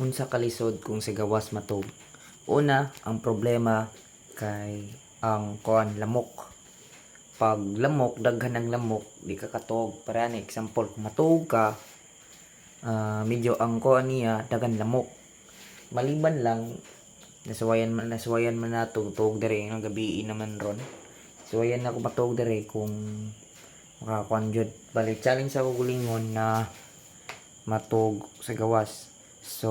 Unsa kalisod kung sa gawas matug. Una, ang problema kay ang kuan lamok. Pag lamok, daghan ng lamok, di ka katog. Para ni example, kung matug ka, medyo ang kuan niya daghan lamok. Maliban lang nasuwayan man nato tuog dere ang gabi naman ron. Suwayan na ko matug dere kung makakuan jud. Balik challenge ako gulingon na matug sa gawas. So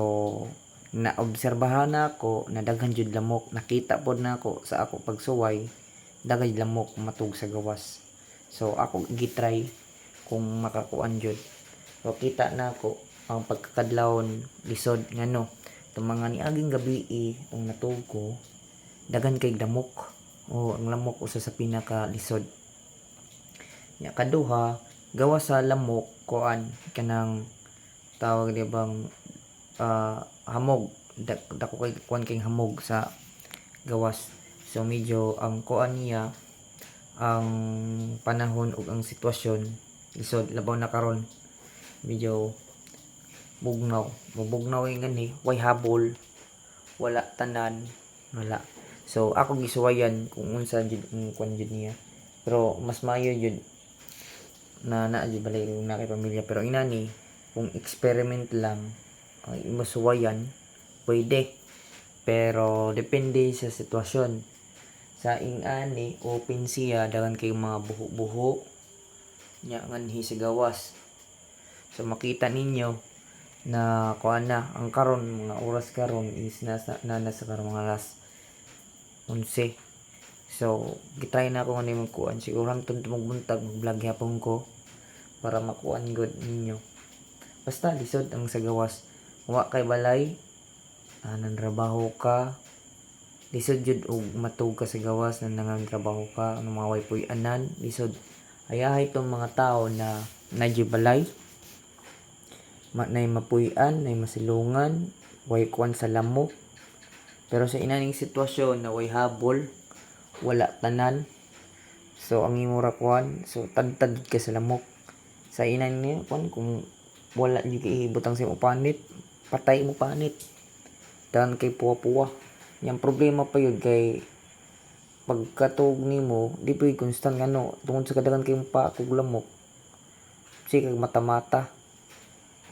naobserbahan nako na daghan jud lamok, nakita pod nako sa ako pagsuway daghan lamok matug sa gawas. So ako gitry kung makakuan jud. So kita nako ang pagkakadlawon lisod ngano itong mga niaging gabi ang natug ko daghan kay lamok. Ang lamok usa sa pinaka lisod. Ya kaduha, gawas sa lamok kuan kanang tawag di bang hamog, dako kay kuan kay hamog sa gawas. So medyo ang kuan niya ang panahon ug ang sitwasyon lisod labaw na karon medyo mabugnaw gani, way habol, wala tanan, wala. So ako gisuwayan kung unsa jud ang kuan jud niya, pero mas maayo jud na jud balay na kay pamilya. Pero inani kung experiment lang ay masuwayan pwede, pero depende sa sitwasyon. Sa ingani open siya daghan kay mga buho-buho nya nganhi sa gawas. So makita ninyo na kuan na ang karon mga oras karon is nasa karon mga alas 11. So gitry na ako nga magkuan, siguro hangtod magbuntag mag-vlog yapon ko para makuan good ninyo. Basta lisod ang sa gawas, wa kay balay nanrabaho ka, lisod jud og matug ka sa gawas na nangangatrabaho ka, ano mga way puy-anan lisod. Ayahay tong mga tao na nadyo balay, nay mapuy-an, nay masilungan, way kuan sa lamok. Pero sa inaning sitwasyon na way habol, wala tanan, so ang imo ra kuan, so tagtad ka sa lamok. Sa inaning kuan kung wala jud kay ibutang sa imo panit, patay mo panit. Dan kay puwa-puwa. Yang problema pa yun kay pagkatug nimo, di pa constant ngano, tungod sa kadagan kay pa kog lamok. Sige mata-mata.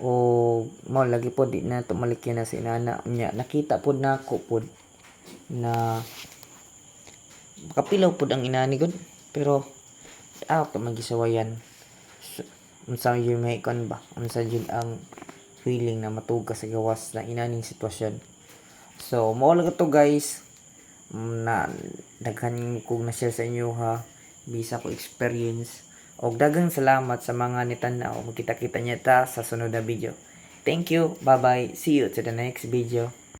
O mao lagi po di na to malikyan na sa inana nya, nakita pod nako pod na kapilaw pod ang inani gud, pero ako magisawayan. Unsa jud may kon ba, unsa jud ang feeling na matug ka sa gawas na inaning sitwasyon. So mao lang to guys, na daghan kog na share sa inyo ha, bisa ko experience. Og daghang salamat sa mga nitanaw. Magkita-kita niya ta sa sunod na video. Thank you, bye bye, see you to the next video.